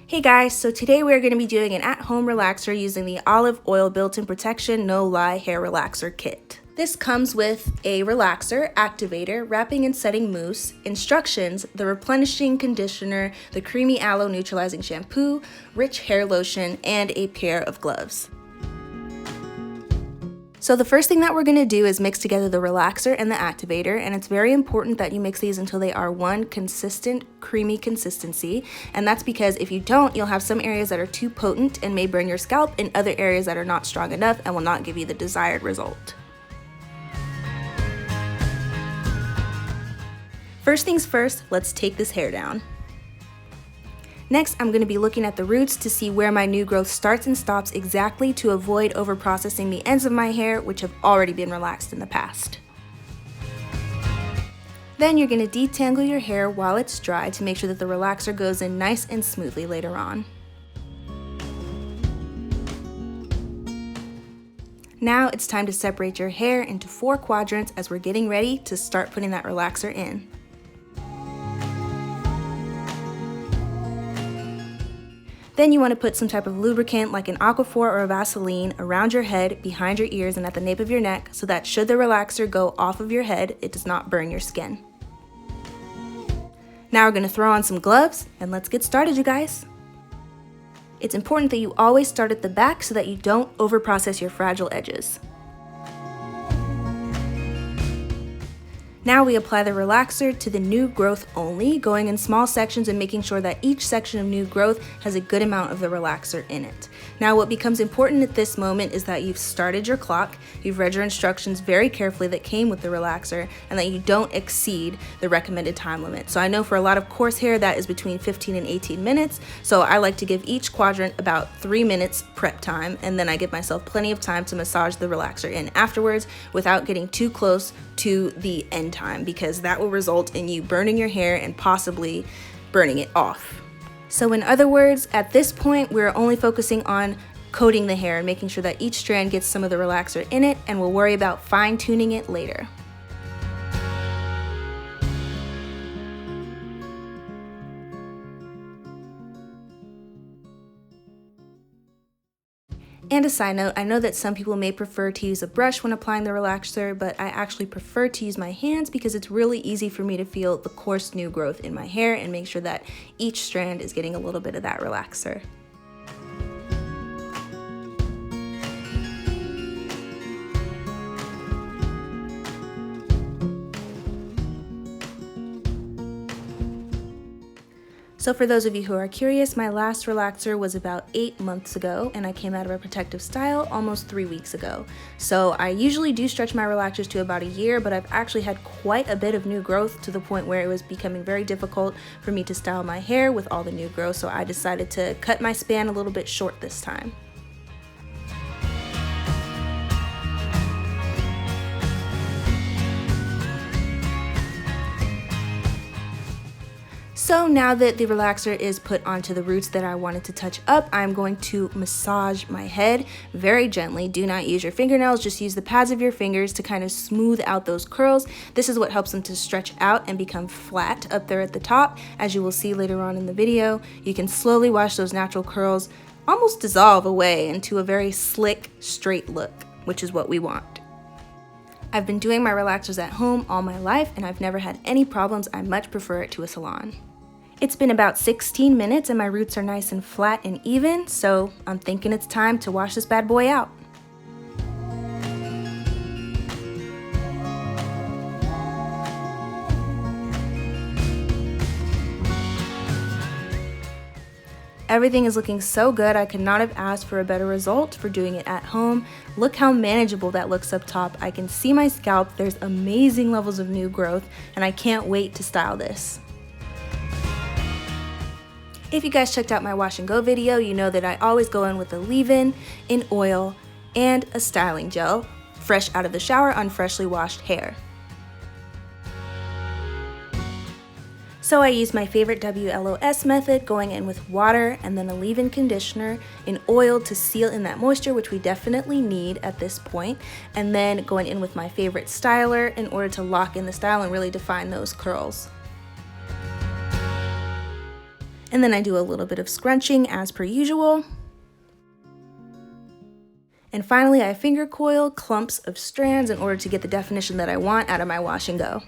Hey guys, so today we're going to be doing an at-home relaxer using the Olive Oil Built-in Protection No Lie Hair Relaxer Kit. This comes with a relaxer, activator, wrapping and setting mousse, instructions, the replenishing conditioner, the creamy aloe neutralizing shampoo, rich hair lotion, and a pair of gloves. So the first thing that we're going to do is mix together the relaxer and the activator, and it's very important that you mix these until they are one consistent, creamy consistency, and that's because if you don't, you'll have some areas that are too potent and may burn your scalp, and other areas that are not strong enough and will not give you the desired result. First things first, let's take this hair down. Next, I'm going to be looking at the roots to see where my new growth starts and stops exactly to avoid overprocessing the ends of my hair, which have already been relaxed in the past. Then you're going to detangle your hair while it's dry to make sure that the relaxer goes in nice and smoothly later on. Now it's time to separate your hair into 4 quadrants as we're getting ready to start putting that relaxer in. Then you want to put some type of lubricant like an Aquaphor or a Vaseline around your head, behind your ears, and at the nape of your neck so that should the relaxer go off of your head, it does not burn your skin. Now we're going to throw on some gloves and let's get started, you guys. It's important that you always start at the back so that you don't overprocess your fragile edges. Now we apply the relaxer to the new growth only, going in small sections and making sure that each section of new growth has a good amount of the relaxer in it. Now what becomes important at this moment is that you've started your clock, you've read your instructions very carefully that came with the relaxer, and that you don't exceed the recommended time limit. So I know for a lot of coarse hair that is between 15 and 18 minutes, so I like to give each quadrant about 3 minutes prep time, and then I give myself plenty of time to massage the relaxer in afterwards without getting too close to the end time, because that will result in you burning your hair and possibly burning it off. So in other words, at this point, we're only focusing on coating the hair and making sure that each strand gets some of the relaxer in it, and we'll worry about fine-tuning it later. And a side note, I know that some people may prefer to use a brush when applying the relaxer, but I actually prefer to use my hands because it's really easy for me to feel the coarse new growth in my hair and make sure that each strand is getting a little bit of that relaxer. So for those of you who are curious, my last relaxer was about 8 months ago, and I came out of a protective style almost 3 weeks ago. So I usually do stretch my relaxers to about a year, but I've actually had quite a bit of new growth to the point where it was becoming very difficult for me to style my hair with all the new growth, so I decided to cut my span a little bit short this time. So now that the relaxer is put onto the roots that I wanted to touch up, I'm going to massage my head very gently. Do not use your fingernails, just use the pads of your fingers to kind of smooth out those curls. This is what helps them to stretch out and become flat up there at the top. As you will see later on in the video, you can slowly watch those natural curls almost dissolve away into a very slick, straight look, which is what we want. I've been doing my relaxers at home all my life, and I've never had any problems. I much prefer it to a salon. It's been about 16 minutes and my roots are nice and flat and even, so I'm thinking it's time to wash this bad boy out. Everything is looking so good. I could not have asked for a better result for doing it at home. Look how manageable that looks up top. I can see my scalp. There's amazing levels of new growth, and I can't wait to style this. If you guys checked out my wash and go video, you know that I always go in with a leave-in, an oil, and a styling gel, fresh out of the shower on freshly washed hair. So I used my favorite WLOS method, going in with water and then a leave-in conditioner, an oil to seal in that moisture, which we definitely need at this point, and then going in with my favorite styler in order to lock in the style and really define those curls. And then I do a little bit of scrunching as per usual. And finally, I finger coil clumps of strands in order to get the definition that I want out of my wash and go.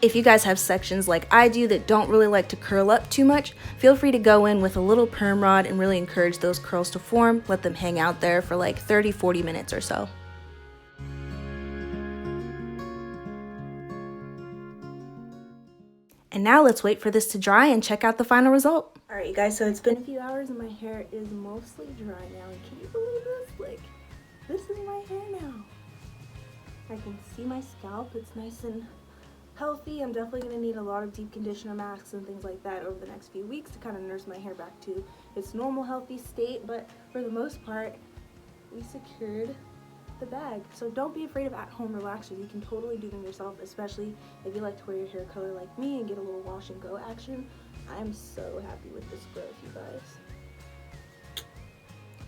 If you guys have sections like I do that don't really like to curl up too much, feel free to go in with a little perm rod and really encourage those curls to form. Let them hang out there for like 30-40 minutes or so. And now let's wait for this to dry and check out the final result. All right, you guys, so it's been a few hours and my hair is mostly dry now. And can you believe this? Like, this is my hair now. I can see my scalp. It's nice and healthy. I'm definitely going to need a lot of deep conditioner masks and things like that over the next few weeks to kind of nurse my hair back to its normal healthy state, but for the most part we secured the bag. So don't be afraid of at-home relaxers. You can totally do them yourself, especially if you like to wear your hair color like me and get a little wash and go action. I'm so happy with this growth, you guys.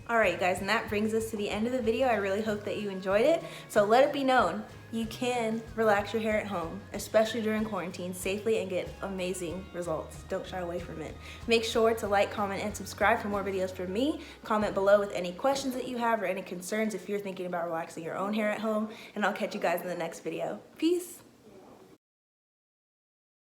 Alright you guys, and that brings us to the end of the video. I really hope that you enjoyed it. So let it be known, you can relax your hair at home, especially during quarantine, safely and get amazing results. Don't shy away from it. Make sure to like, comment, and subscribe for more videos from me. Comment below with any questions that you have or any concerns if you're thinking about relaxing your own hair at home, and I'll catch you guys in the next video. Peace!